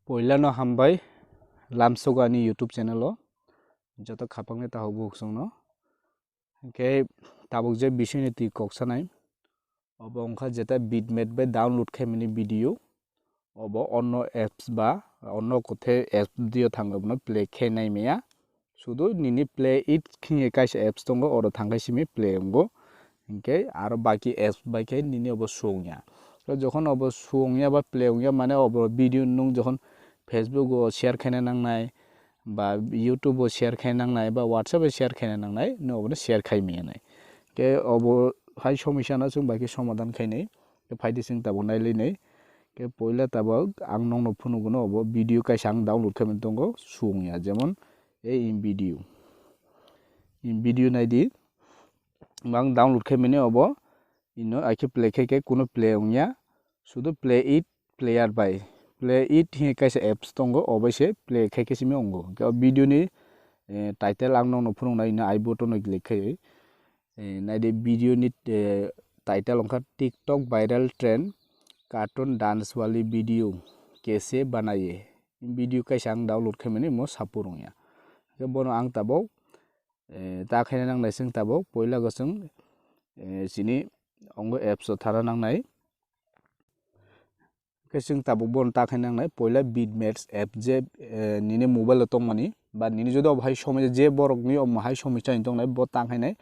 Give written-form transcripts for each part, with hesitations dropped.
Poilano hambai lamsogani YouTube channel o joto khapangni ta hobu songno ke tabuk je bishini ti koksanai obo ongkha jeta Vidmate by download khaimani video obo onno apps ba onno kothe apps dio thangabno play khainai meya sudo nini PLAYit khine kaisa apps tongo oro thangaisimi play ongo ke aro baki apps by ke nini obo songya to jokhon obo songya ba play ongya mane obo video nung jokhon Facebook o share khaina nangnai ba YouTube o share khaina nangnai ba WhatsApp o share khaina nangnai no obo share khaimaya nai ke obo hai somisya na chung baki somadan khainai ke phaidi sing tabo nailai nei ke poila tabo ang nongno phunugono obo video kaisa ang download khaimani tongo sungya jemon ei in video naidi mang download khaimani obo ino aike play khaike kuno play ongya sudo PLAYit player by PLAYit hi kaisa apps tongo obo se play khaike simi ongo ke video ni title ang nongno phunungnai na I button o click khai naide video ni title ongkha TikTok viral trend cartoon dance wali video Kese banaye video kaisa ang download khaimani mo sapurungya ke bono ang tabo ta khaina nangnai sing tabo poila go sing sini ongo apps o thara nangnai ke sing tabo bon ta khaina nangnai poila Vidmate app je nini mobile tongmani ba nini jodo bhai somoi je borok ni om hai somoi chain tongnai bo ta khainai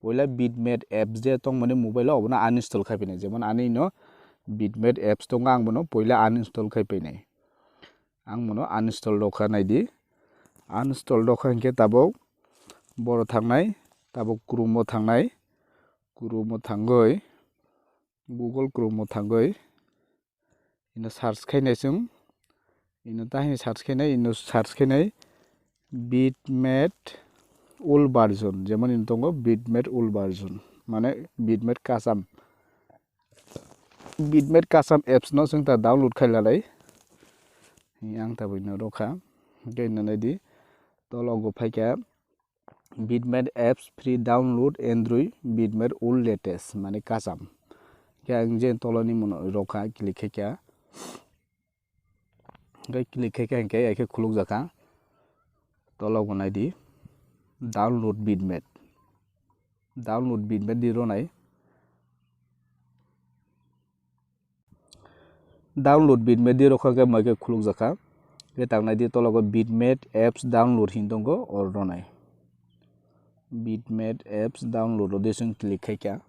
poila Vidmate app je tongmani mobile o obna uninstall khaipinai jemon ani no Vidmate apps tonga ang bono poila uninstall khaipainai ang mono uninstall rokha naidi uninstall rokha ke tabo boro thangnai tabo Chrome o thangnai Chrome o thangoi Google Chrome o thangoi ino search khainai chung ino tahi search khainai ino search khainai Vidmate old version jemon ino tongo Vidmate old version mane Vidmate kasam apps no chung ta download khailalai yang tabo ino rokha ke ino naidi tologo phaika Vidmate apps free download Android Vidmate old latest mane kasam ke ang je toloni mono rokha click khaika click khaika ke ake khuluk jaka tologo naidi download Vidmate di ronai download Vidmate di rokha ke make khuluk jaka ke tangnai di tologo Vidmate apps download hindongo or ronai Vidmate apps download o desung click khaika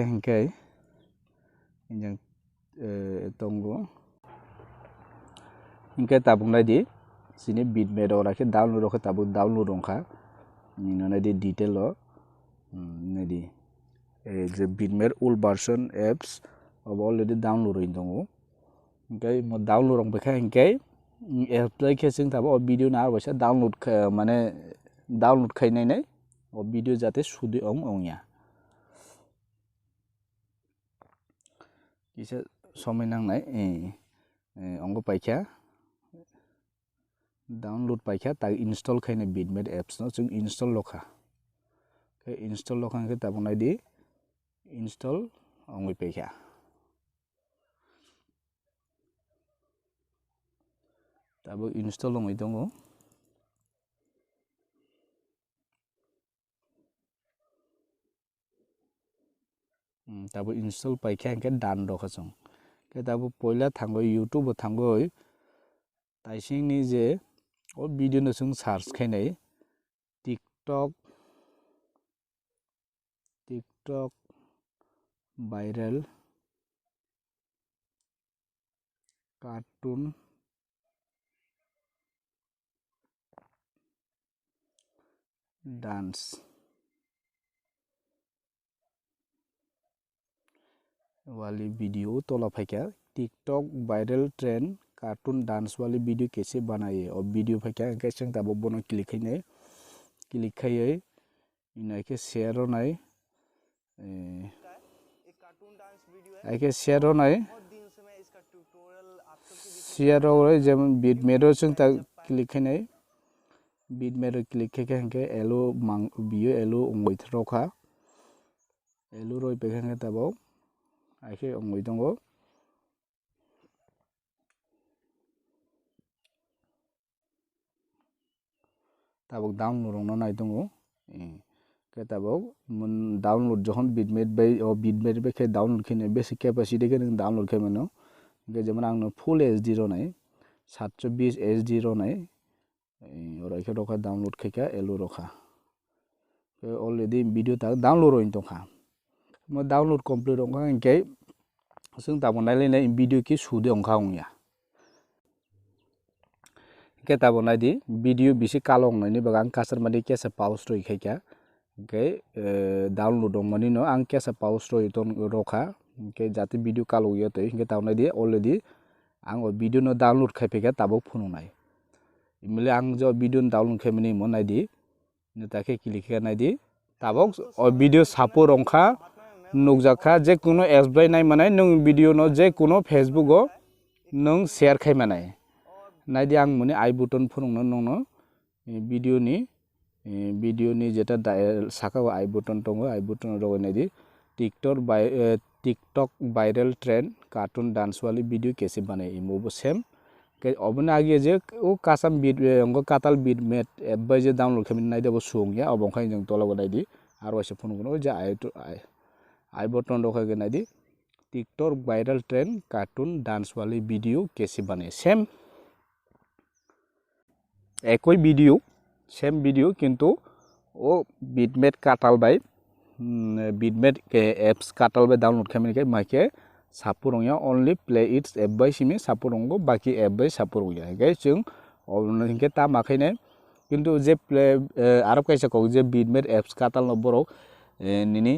hingkai injang tongo hingkai tabuk naidi sini Vidmate ora ke download rokha tabuk download ongkha nino naidi detail o naidi je Vidmate old version apps of already download hindongo hingkai mo download ong bekha hingkai apply khesing tabo video na arbosa download mane download khainai nai o video jate sudi ongya kisa somai nangnai ongo paikha download paikha ta install khaina Vidmate apps no chung install lokha ke install lokha ke tabo naidi install ongoi paikha tabo install ongoi tongo tabo install paikha ke dan rokha chung ke tabo poila thangoi YouTube o thangoi taising ni je o video no chung search khainai TikTok viral cartoon dance wali video tola phaika TikTok viral trend cartoon dance wali video Kese banaye o video phaika ke chung tabo bono click khaiye ina ke share onai ake share onai share ore jemon Vidmate chung ta click khainai Vidmate click khaika hingke elo bio elo ongoi rokha elo roi pekha tabo आइखे अंगै दंगो tabok download rong no naitongo ke tabok download jokhon bitmate bai o bitmate bai ke download khine basic capacity ke nang download khaimano ke jeman angno full hd ro nai 720 hd ro nai ora ke rokha download khaika elo rokha ke already video ta download roin tongkha mo download complete rokha ke sung tabon nai lene video ki sude ongkha ongya ke tabon nai di video bisi kalong nai ni bagang kasar mani kese pause roi khaika ke download ong mani no ang kese pause roi ton rokha ke jati video kalo yo te ke tabon nai di already ang o video no download khaipeka tabok phone nai imle ang jo video download khaimani mo nai di neta ke click nai di tabok o video support ongkha nukjakha je kuno apps bai nai manai nung video no je kuno facebook o nung share khaimanai nai di ang muni I button phunung no nong no video ni jeta saka I button tongo I button ro nai di TikTok viral trend cartoon dance wali video kese banai imo bo same ke obna age je o kasam bit ngo katal bitmate app bai je download khamin nai debo sungya obong khai jeng tolago nai di aro se phunung no je I button ro kha ge nai di TikTok viral trend cartoon dance wali video kese banai same একই video same video কিন্তু ও bitmate কাটাল by bitmate ke apps katal bae download khaimani ke maike sapurongya only play it app bai simi sapuronggo baki app bai sapurongya ke chung obno hingke ta makhaine কিন্তু যে আরো কাইসা cock যে bitmate apps katal no borok nini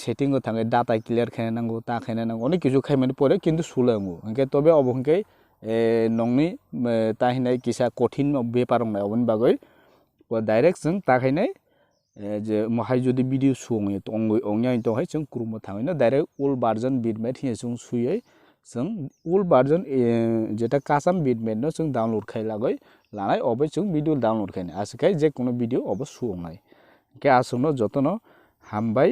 setting o thangai data clear khaina nango ta khaina nango onek kichu khaimani pore কিন্তু sulango hingke tobe obongke nongni tahinai kisa kothin beparong na obon bagoi direct jeng takhainai je mohai jodi video suongye to ongya to hai jeng kurumo thangaino direct old version bitmate hi jeng suyei jeng old version jeta kasam bitmate no jeng download khailagoi lanai obai jeng video download khaina askai je kono video obo suongnai ke asungno jotono hambai